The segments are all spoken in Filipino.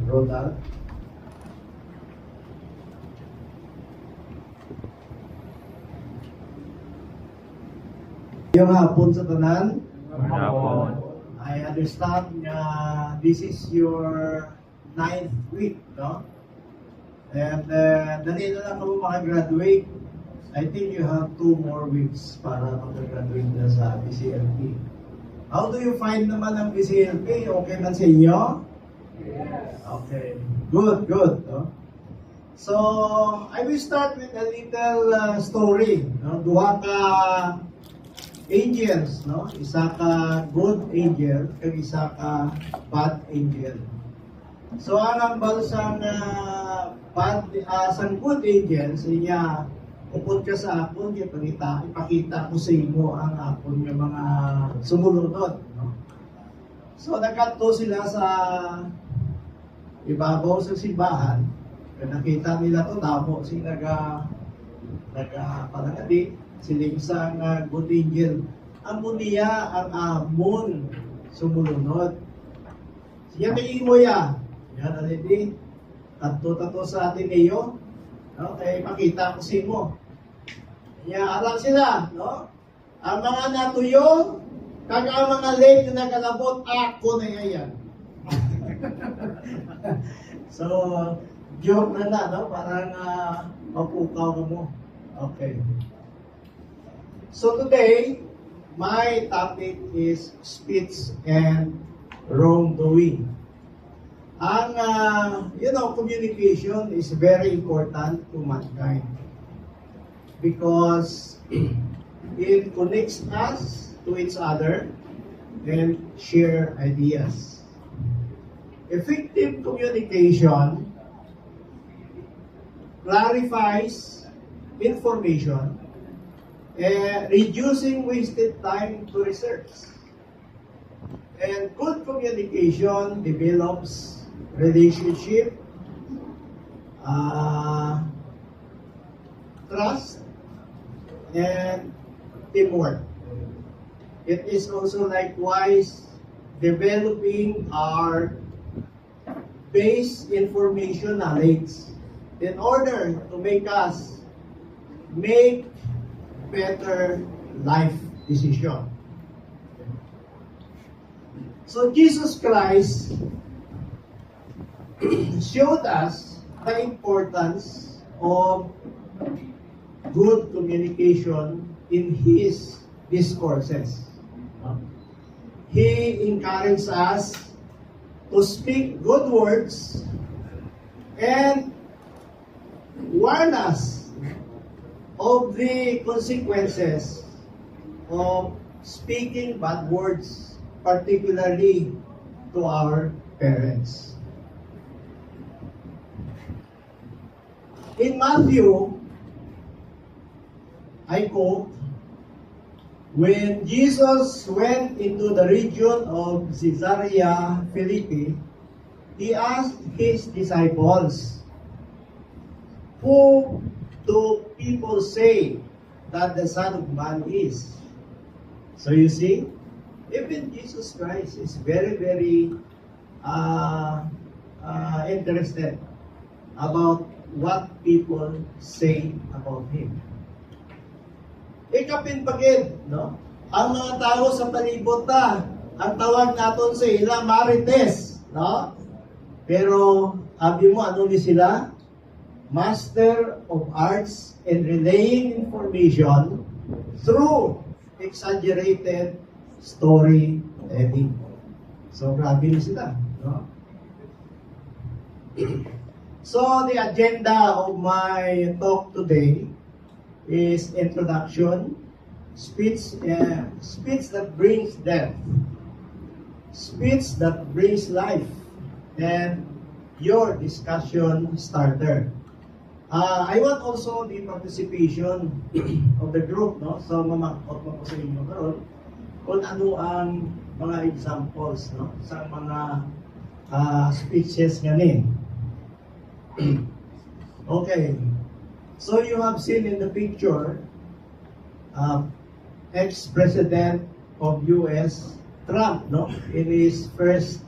Ronald. Yung hapon sa tanan. I understand this is your 9th week, no? And dali na lang ako makagraduate. I think you have 2 more weeks para makagraduate na sa BCLP. How do you find naman ang BCLP? Okay man sa inyo? Yes. Okay. Good, good. No? So, I will start with a little story. No? Duha ka angels, no? Isa ka good angel, kag isa ka bad angel. So, ang ambal sang sang good angel, siya upod ka sa akon, ipakita ko sa imo ang akon ng mga sumulunod. No? So, nagkanto sila sa ibabaw sa simbahan. Nakita nila to, tamo sila nagpalangadi, siling sang good angel. Amon niya ang amon sumulunod. Siya may imo ya. Yan, already. Tato sa atin iyo. Okay, makita ko si mo. Alam sila, no? Ang mga natuyo, kag ang mga late na nagalabot, ako na yan. So, joke na, no? Parang mapukaw mo. Okay. So today, my topic is speech and wrongdoing. Ang, communication is very important to mankind because it connects us to each other and share ideas. Effective communication clarifies information and reducing wasted time to research. And good communication develops relationship, trust, and teamwork. It is also likewise developing our base information knowledge in order to make us make better life decision. So Jesus Christ showed us the importance of good communication in his discourses. He encouraged us to speak good words and warn us of the consequences of speaking bad words, particularly to our parents. In Matthew, I quote, when Jesus went into the region of Caesarea Philippi, he asked his disciples, who do people say that the Son of Man is? So you see, even Jesus Christ is very, very interested about what people say about him. Ikapin pagid, no? Ang mga tao sa palibot ang tawag naton sa ila marites, no? Pero abi mo ano ni sila? Master of Arts in relaying information through exaggerated storytelling. So grabe na sila, no? So, the agenda of my talk today is introduction, speech that brings death, speech that brings life, and your discussion starter. I want also the participation of the group, no? So, mamakot mo po sa inyo karon kung ano ang mga examples, no? Sa mga speeches ngayon. Okay, so you have seen in the picture ex-president of US, Trump, no? In his first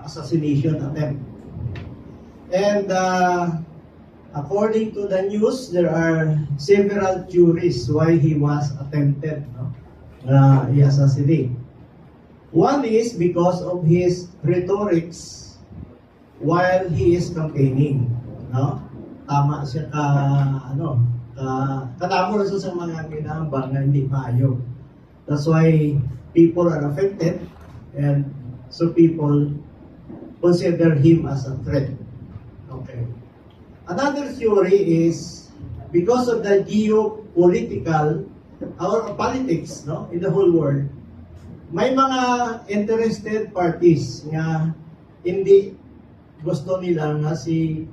assassination attempt. And according to the news, there are several theories why he was attempted, no? He assassinated. One is because of his rhetorics while he is campaigning, no? Tama siya kadamo rin sa mga ginambang na hindi maayo. That's why people are affected, and so people consider him as a threat. Okay. Another theory is because of the geopolitical or politics, no, in the whole world, may mga interested parties nga hindi gusto nila nga si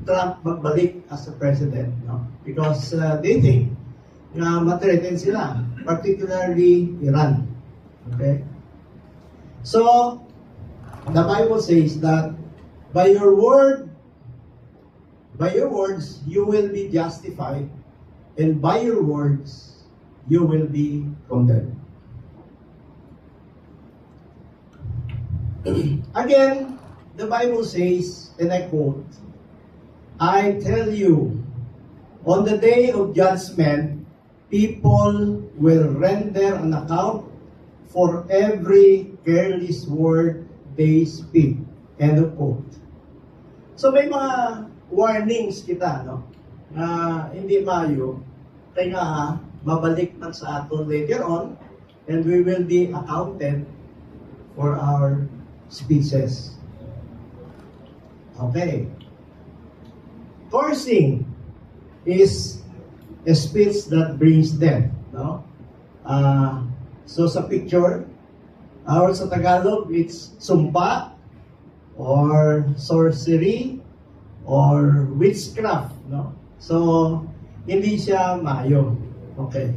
Trump magbalik as a president, no? Because they think na ma-threaten sila, particularly Iran. Okay? So, the Bible says that by your words, you will be justified, and by your words, you will be condemned. Again, the Bible says, and I quote, I tell you, on the day of judgment, people will render an account for every careless word they speak. End of quote. So may mga warnings kita, no? Na hindi maayo, kaya nga mabalik man sa aton later on, and we will be accounted for our speeches. Okay. Cursing is a speech that brings death, no? So sa picture, or sa Tagalog, it's sumpa, or sorcery, or witchcraft, no? So, hindi siya maayo. Okay.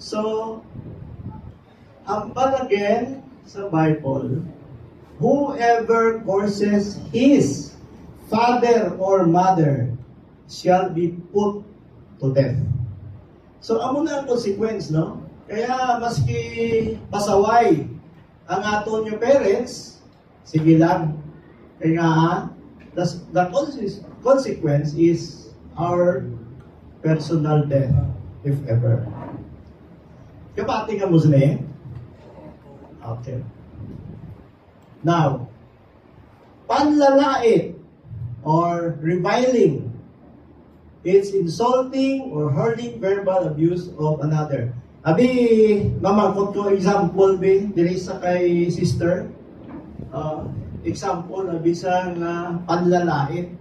So, hambal again sa Bible, whoever curses his father or mother shall be put to death. So, amo na ang consequence, no? Kaya, maski pasaway ang aton yung parents, sige lang. Kaya, the consequence is our personal death, if ever. Kapati ka mo sila. Okay. Now, panlalait or reviling, it's insulting or hurling verbal abuse of another. Abi, mamangkot ko example, diri sa kay sister. Example, bisang panlalait.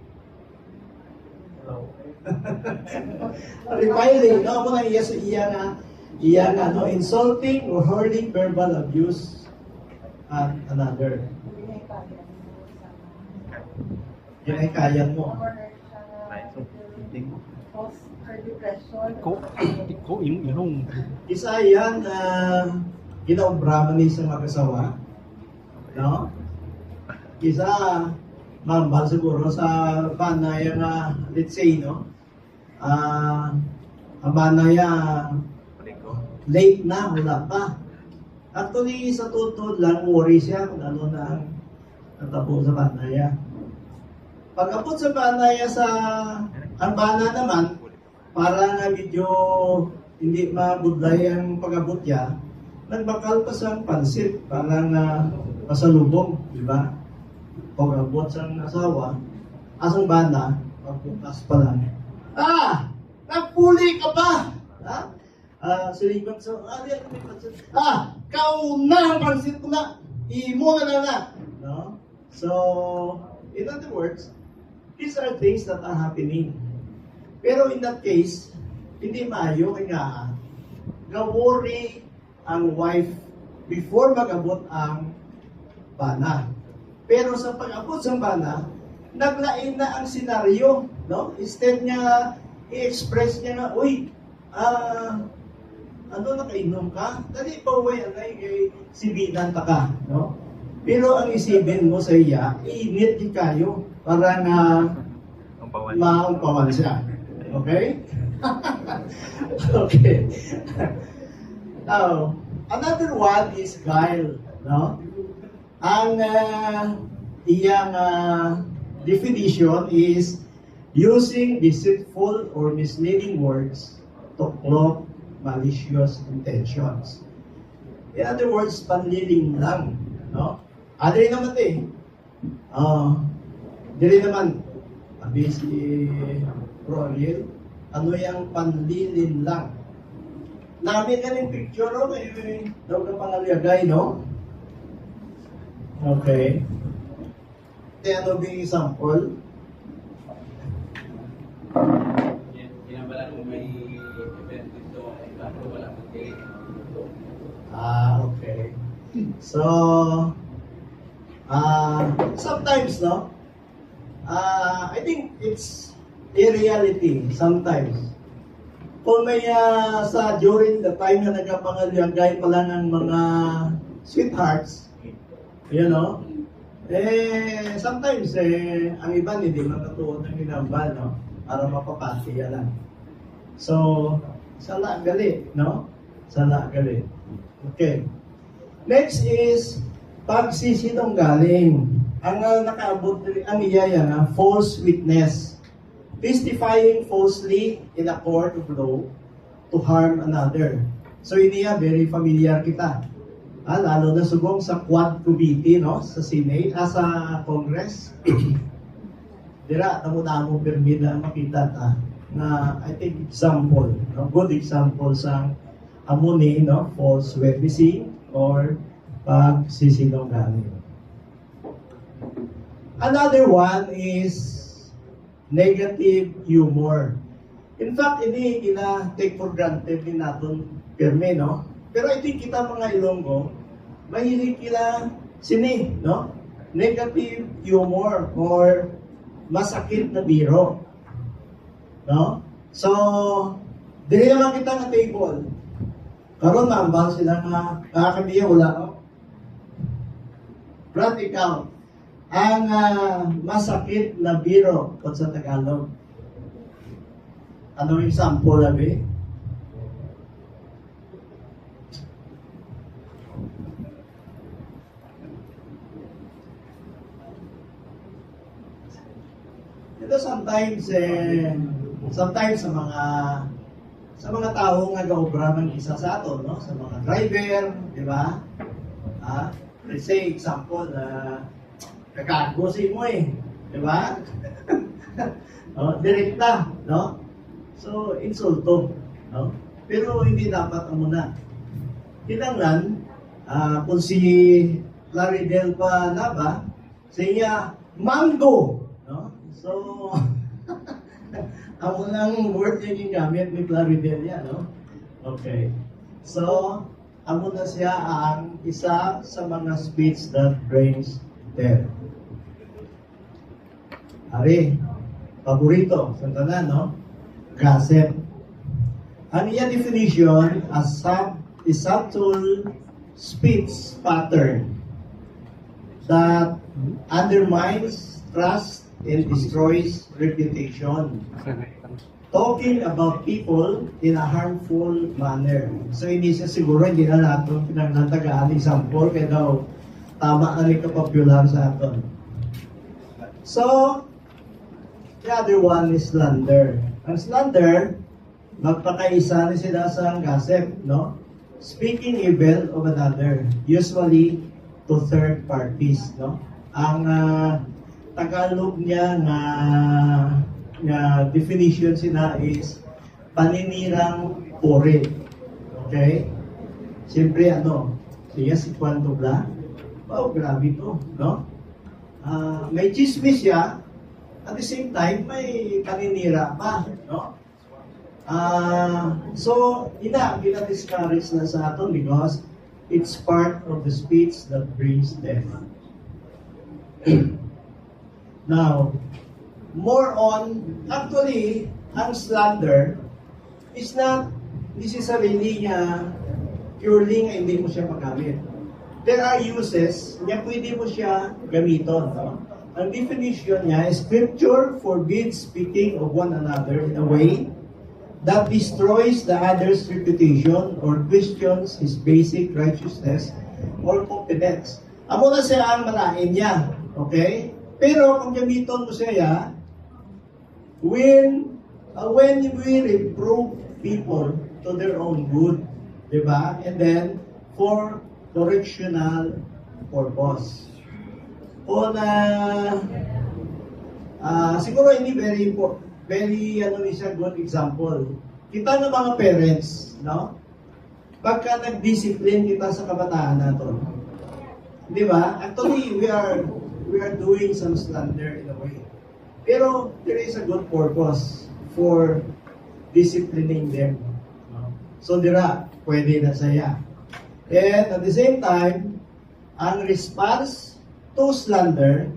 Reviling, no? Muna iya nga, no? Insulting or hurling verbal abuse at another. Yan ay kaya mo. Ko yung Isa yan, ginaobraman ni sa mag-asawa. No? Isa, mambal siguro sa banaya nga, let's say, no? Ang banaya, late na, wala pa. Actually, sa tutod lang, worry siya kung ano na ang natapos sa banaya. Pag-abot sa banaya ang bana naman, para nga medyo hindi mabudlay ang pag-abot niya, nagbakal pa sa pansit, para nga pasalubong, di ba? Pag-abot sa asawa, asang bana, pagbukas pa lang. Nagpuli ka pa! Silipat sa, kauna ang pansit ko na, imo na. No? So, in other words, these are things that are happening. Pero in that case, hindi maayo kaya na-worry ang wife before mag-abot ang bana. Pero sa pag-abot sa bana, naglain na ang senaryo, no? Instead niya i-express niya na, uy, nakainom ka? Dali pa uwi, kay sibinan ta ka, no? Pero ang isipin mo sa iya, init di kayo para nga maumpawan siya. Okay? Okay. Now, another one is guile, no? Ang iyang definition is using deceitful or misleading words to cloak malicious intentions. In other words, panliling lang. No? Dili naman dili naman, sabi si Ronil, ano yung panlilin lang. Namin ka ng picture, no? May daw ka pangalagay, no? Okay. Kaya ano ba yung example? Pinabala kung may event dito, bago wala kang date. Okay. So, sometimes, no? I think it's a reality sometimes. Kung may during the time na nagkapangalyagay pa lang ang mga sweethearts, you know, sometimes, ang iba hindi makatuon ng hinambal, no? Para mapapatiya lang. So, sala gali, no? Sala gali. Okay. Next is pagsisinunggaling. Ang nakaabot ang iyaya na false witness, testifying falsely in a court of law to harm another. So iniya very familiar kita. Lalo na subong sa Quad Committee, no, sa Senate, sa Congress. Dira tamo permit na makita ta na I think example, no, good example sa amuni, no, false witnessing or pagsisinunggaling. Another one is negative humor. In fact, ini take for granted din natin pirme, no? Pero I think kita mga Ilonggo, mahilig kila sini, no? Negative humor or masakit na biro. No? So, dili naman kita nga table. Karon maambang sila nga kakabiya wala, no? Brad, ikaw, ang masakit na biro kung sa Tagalog. Anong example, Abi? Ito sometimes sa mga tao nga gaobra ng isa sa ato, no? Sa mga driver, di ba? Let's say example kakago si mo di ba? Direkta, no? So insulto, no? Pero hindi dapat muna. Kinanglan kung si Claridel pa na ba, siya mango, no? So amo lang word yung gamit ni Claridel yan, no? Okay. So, amo na siya ang isa sa mga speech that brings death. Ari, paborito, sa tanan, no? Gossip. Ang iya definition as a subtle speech pattern that undermines trust and destroys reputation. Talking about people in a harmful manner. So, hindi siya siguro, hindi na natin pinaglantagaan example, kaya daw, tama na rin kapopular sa atin. So, the other one is slander. Ang slander, magpakaisa na sila sa gossip, no? Speaking evil of another, usually to third parties, no? Ang Tagalog niya na definition sina is paninirang puri. Okay? Siyempre siya si Juan Tobla. Oh, grabe to, no? May chismis siya, at the same time, may paninira pa, no? So, discourage na sa atin because it's part of the speech that brings death. Now, more on, actually, ang slander is not necessarily purely nga hindi mo siya magamit. There are uses na pwede mo siya gamiton. No? Ang definition niya is Scripture forbids speaking of one another in a way that destroys the other's reputation or questions his basic righteousness or competence. amo na siya ang malain niya. Okay? Pero kung gamiton mo siya, when we reprove people to their own good, di ba? And then, for correctional purpose. Kung siguro hindi very ano ni siya good example. Kita ng mga parents, no? Pagka nag-discipline kita sa kabataan natin, di ba? Actually, we are doing some slander in a way. Pero there is a good purpose for disciplining them. No? So dira, pwede na saya. And at the same time, ang response to slander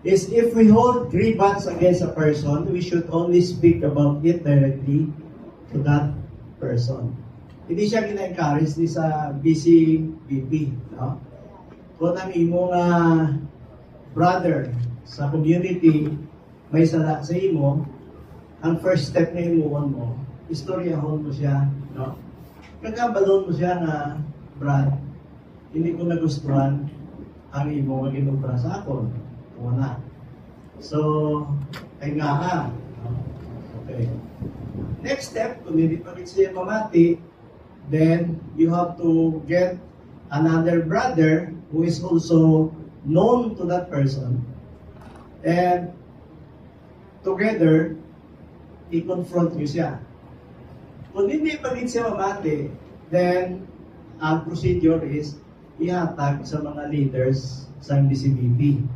is if we hold grievance against a person, we should only speak about it directly to that person. Hindi siya gina-encourage ni sa BCBP. No? Kung ang imong brother sa community may sala sa imo, ang first step na imuon mo, istoryahon mo siya. No? Kagabalon mo siya nga, Brad, hindi ko nagustuhan ang imong ginubra sa akon. Una. So, ay nga ha. Okay. Next step, kung hindi pa rin siya mamati, then you have to get another brother who is also known to that person, and together, i-confront nyo siya. Kung hindi pa rin siya mamati, then ang procedure is ihatag sa mga leaders sa DCBP.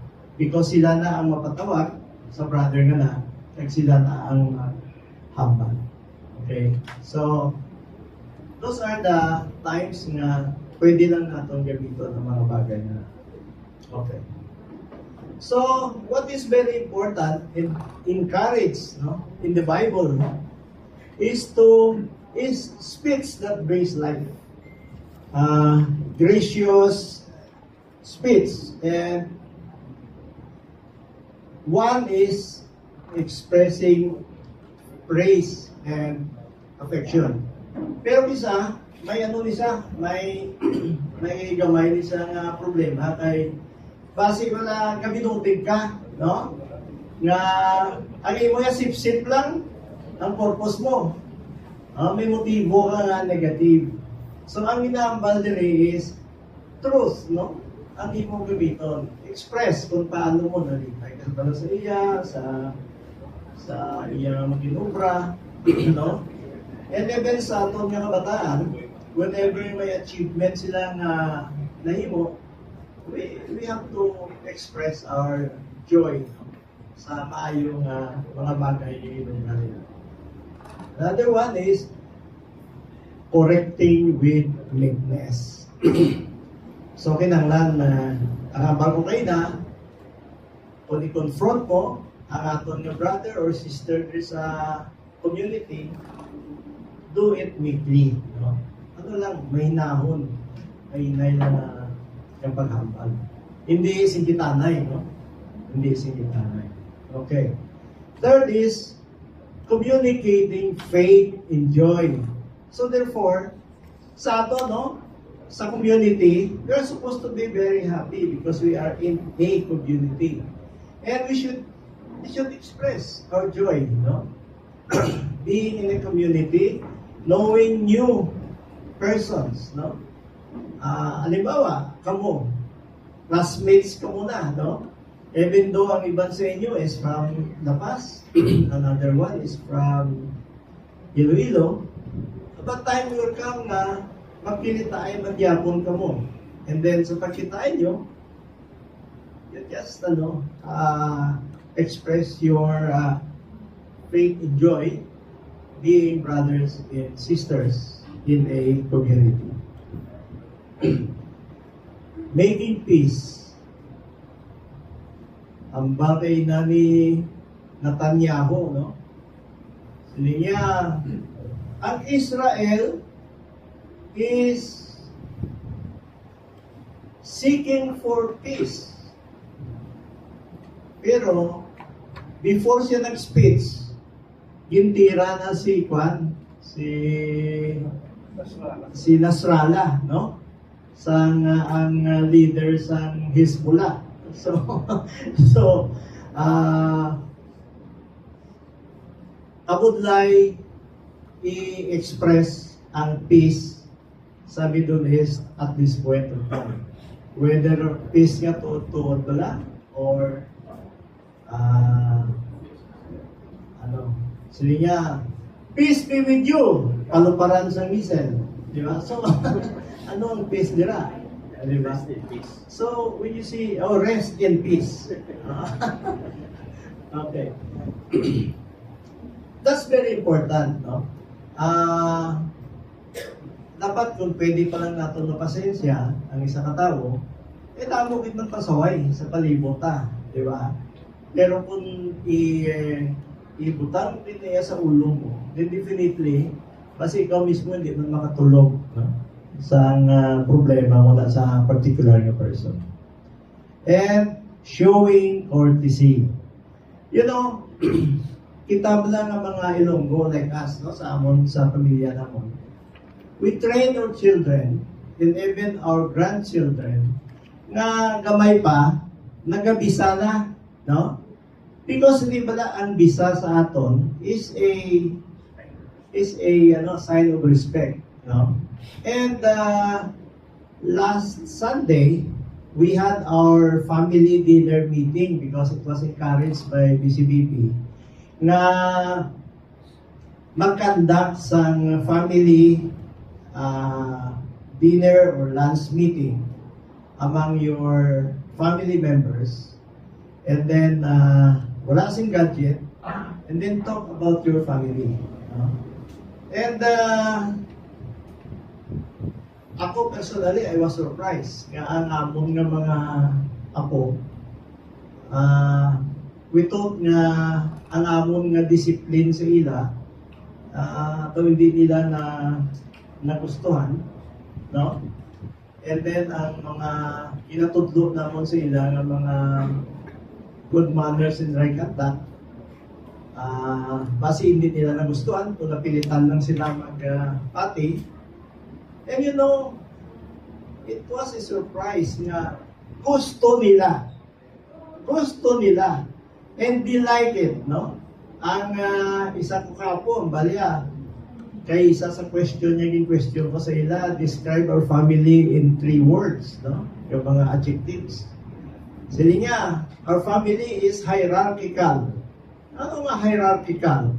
Because sila na ang mapatawag sa brother nga na, at sila na ang hambal. Okay? So, those are the times nga pwede lang natin gamitin ang mga bagay na. Okay. So, what is very important and encouraged, no, in the Bible is speech that brings life. Gracious speech. And one is expressing praise and affection. Pero isa, may ano nisa, may gamay nisa nga problema kay base wala kabinutig ka, no? Nga ang imo ya sip-sip lang ang purpose mo. May motibo ka nga negative. So ang ginahambal diri is truth, no? Ang imo gamiton, express kung paano mo nalipay ka pala sa iya, sa iya maginubra, no? And even sa atong mga kabataan, whenever may achievement sila nga nahimo, we have to express our joy sa maayong mga bagay na nila. Another one is correcting with meekness. So, kinahanglan na ang bago kayo na, kung i-confront mo ang aton nga brother or sister sa community, do it meekly. No? Ano lang, mahinahon. Mahinay na yung paghambal. Hindi singkitanay, no? Hindi singkitanay. Okay. Third is communicating faith and joy. So therefore, sa ato, no? Sa community, we are supposed to be very happy because we are in a community. And we should express our joy, no? Being in a community, knowing new persons, no? Halimbawa, kamo, classmates ka muna, no? Even though ang iban sa inyo is from La Paz, another one is from Iloilo, but time will come na magkilitain, magyapon ka mo. And then sa pagkitain nyo, you just, express your faith and joy being brothers and sisters in a community. Making peace. Ang bagay na ni Netanyahu, no? Sili niya, ang Israel is seeking for peace. Pero, before siya nag-speech, gintira na si Nasrallah, no? ang leader sa Hezbollah. So, so, I would like i-express ang peace sa Middle East at this point of time. Whether peace nga tuod bala or sila niya, peace be with you, paluparan sa missile. Di ba? So, ano ang peace nila? Di ba? So, when you see, rest in peace. Okay. That's very important, no? Dapat kung pwede pa lang natin na pasensya ang isang katao, tamo kita pasaway sa palibota, di ba? Pero kung ibutang din niya sa ulo mo, then definitely, kasi ikaw mismo hindi man makatulog, no? Sa problema mo sa particular na person. And showing courtesy. You know, kita lang ang mga Ilonggo like us, no, sa amon, sa pamilya namon. We train our children and even our grandchildren nga gamay pa, nagabisa na, no? Because hindi ba ang bisa sa aton is a sign of respect, no? And last Sunday, we had our family dinner meeting because it was encouraged by BCBP na mag-conduct sang family dinner or lunch meeting among your family members, and then wala kasing gadget, and then talk about your family. And ako personally, I was surprised nga ang amon nga mga apo, we thought nga ang amon nga discipline sa ila hindi nila nagustuhan, no? And then ang mga inatudlo namon sa ila nga mga good manners and right conduct, basi hindi nila nagustuhan kung napilitan lang sila mag-pati. And you know, it was a surprise nga gusto nila, and they like it, no? Ang isa ko kapo, ang balya, kay isa sa question niya, yung question ko sa ila, describe our family in 3 words, no? Yung mga adjectives. Sila niya, our family is hierarchical. Ano nga hierarchical?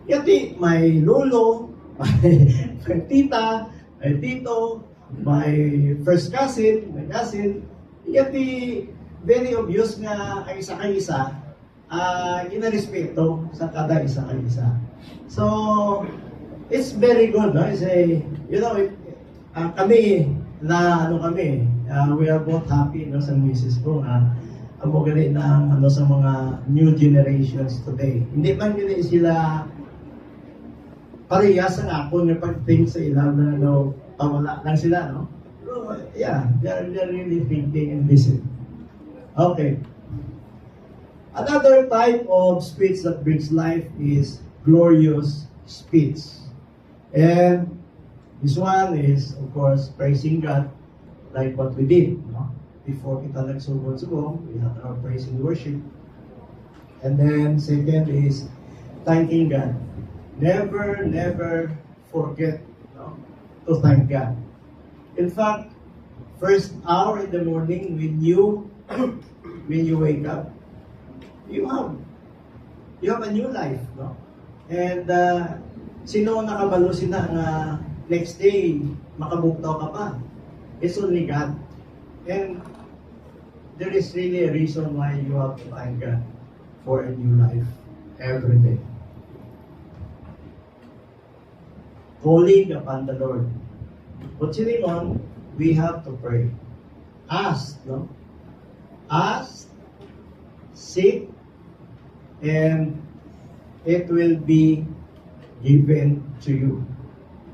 Yati, may lolo, may tita, may tito, may first cousin, may cousin. Yati, very obvious nga ang isa kay isa, inarespeto sa kada isa kay isa. So, it's very good, no? It's a, you know, kami, we are both happy, no, sa misis ko, ang magaling na sa mga new generations today. Hindi man gani sila parehas ang ako nga pag-think sa ilang na pawala lang sila, no? Pero, yeah, they're really thinking and listening. Okay. Another type of speech that brings life is glorious speech. And this one is, of course, praising God, like what we did, no? Before kita nagsugod-sugod, we had our praise and worship. And then, second is thanking God. Never forget, no, to thank God. In fact, first hour in the morning when you wake up, you have a new life, no? And sino ang nakabalo sina nga next day makabuktaw ka pa? It's only God. And there is really a reason why you have to thank God for a new life every day. Calling upon the Lord. Continuing on, we have to pray. Ask, no? Ask, seek, and it will be given to you.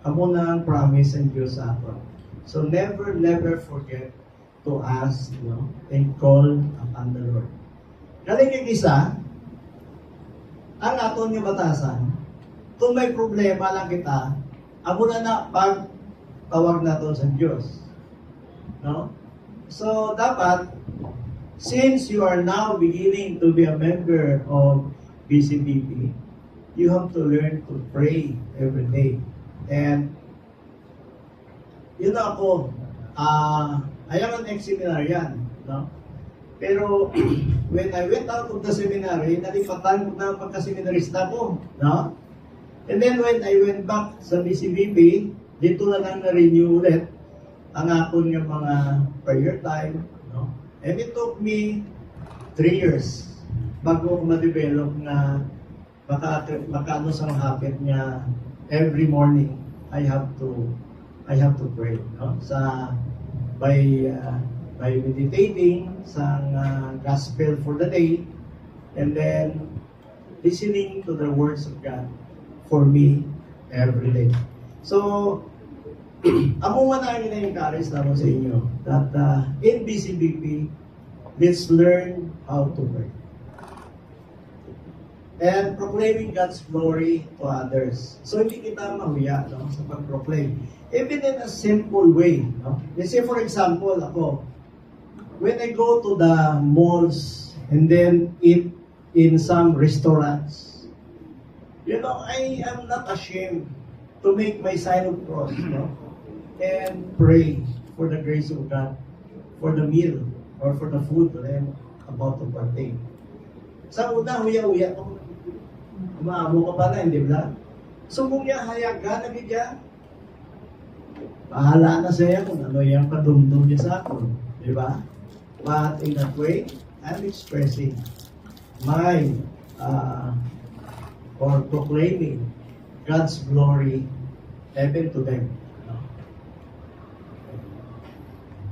Amo na ang promise ng Diyos sa atin. So never forget to ask, no, and call upon the Lord. Galing yung isa, ang aton nga batasan, kung may problema lang kita, amo na pag tawag natin sa Diyos. No? So, dapat, since you are now beginning to be a member of BCBP, you have to learn to pray every day. And, yun na ako, I am an ex-seminarian, no? Pero, when I went out of the seminary, nalipatan ko na pagka-seminarista ko, no? And then, when I went back sa BCBP, dito na lang na-renew ulit ang akong yung mga prayer time, no? And it took me 3 years bago ko ma-develop na makaano sa habit nga every morning I have to pray, no? By meditating sa gospel for the day, and then listening to the words of God for me every day. So, amo man ang ina-encourage naman sa inyo that in BCBP, let's learn how to pray. And proclaiming God's glory to others. So, hindi kita mahuya, no, sa pag-proclaim. Even in a simple way, no? Let's say, for example, ako, when I go to the malls and then eat in some restaurants, you know, I am not ashamed to make my sign of cross, no? And pray for the grace of God, for the meal, or for the food that I am about to partake. Sa una, huya-huya ko. Umaamo ka pa na, hindi ba? So kung niya hayag ka na bigyan, bahala na siya kung ano yung padumdum niya sa akin. Di ba? But in that way, I'm expressing my or proclaiming God's glory even to them.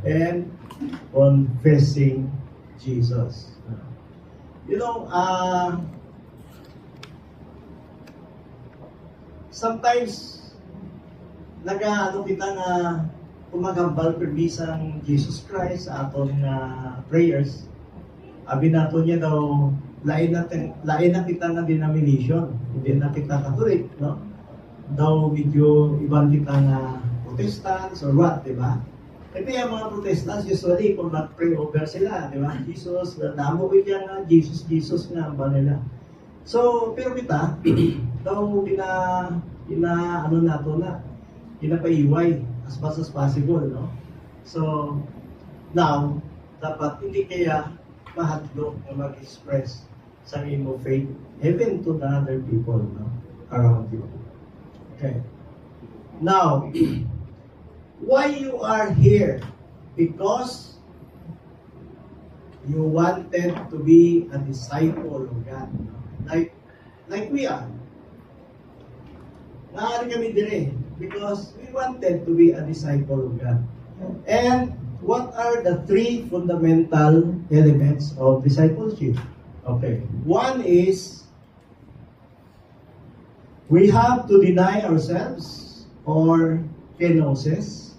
And confessing Jesus. You know, sometimes nag-ano kita nga kumagambal permisang Jesus Christ sa aton prayers. Abi nato niya daw lain na kita nga denomination, hindi na kita Catholic, no? Daw medyo ibang kita nga Protestants or what, di ba? Kasi yung mga Protestants usually kung mag-pray over sila, di ba? Jesus, namo kita nga Jesus nga ba nila. So, pero kita daw ano nato na pinapaiway as much as possible, no? So, now, dapat hindi kaya mahadlok na mag-express sa imo faith even to the other people, no? Around you. Okay. Now, why you are here? Because you wanted to be a disciple of God, no? Like we are. Naari kami dire because we wanted to be a disciple of God. And what are the 3 fundamental elements of discipleship? Okay. One is we have to deny ourselves or kenosis,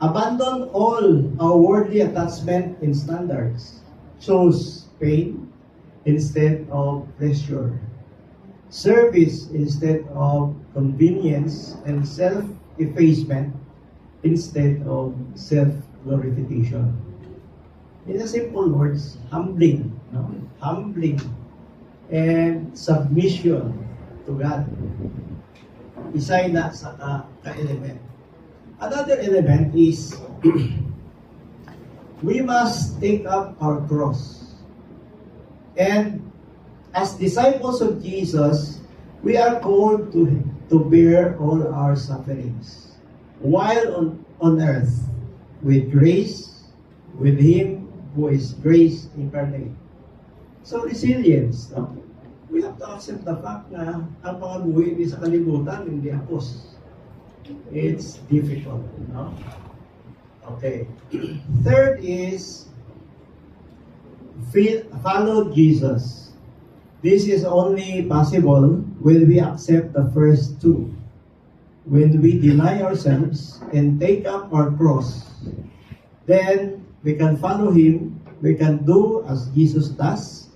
abandon all our worldly attachment and standards, choose pain instead of pleasure, service instead of convenience, and self-effacement instead of self-glorification. In a simple words, humbling, no? Humbling and submission to God. Isa na sa ka-element. Another element is we must take up our cross. And as disciples of Jesus, we are called to bear all our sufferings while on earth with grace, with Him who is grace incarnate. So resilience, no? We have to accept the fact na ang mga buhay sa kalibutan hindi hapos. It's difficult, no? Okay. Third is follow Jesus. This is only possible when we accept the first 2. When we deny ourselves and take up our cross, then we can follow Him, we can do as Jesus does,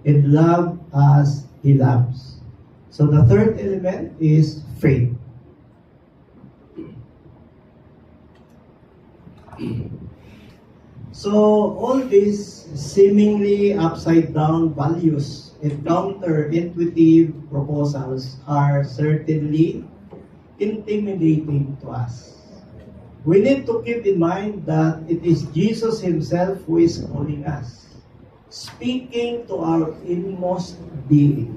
and love as He loves. So the third element is faith. So all these seemingly upside down values and counterintuitive proposals are certainly intimidating to us. We need to keep in mind that it is Jesus Himself who is calling us, speaking to our inmost being.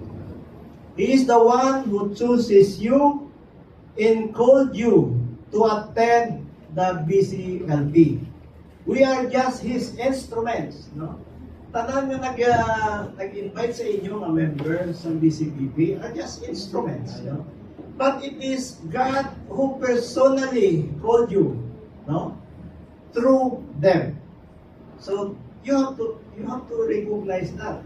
He is the one who chooses you and called you to attend the BCLP. We are just His instruments, no? Tanan nga nag-invite sa inyo nga members ng BCPP are just instruments, no? But it is God who personally called you, no? Through them. So you have to recognize that.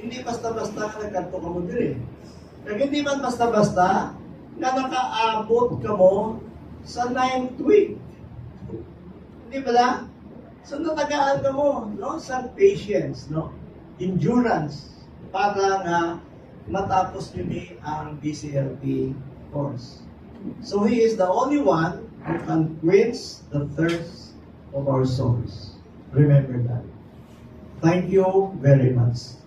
Hindi basta-basta ka nagkanto ka mo diri. Kaya hindi man basta-basta na nakaabot ka mo sa 9th week. Hindi ba la? So natagaan ka mo, no? Sa patience, no? Endurance para nga matapos nyo ang BCLP course. So He is the only one who can quench the thirst of our souls. Remember that. Thank you very much.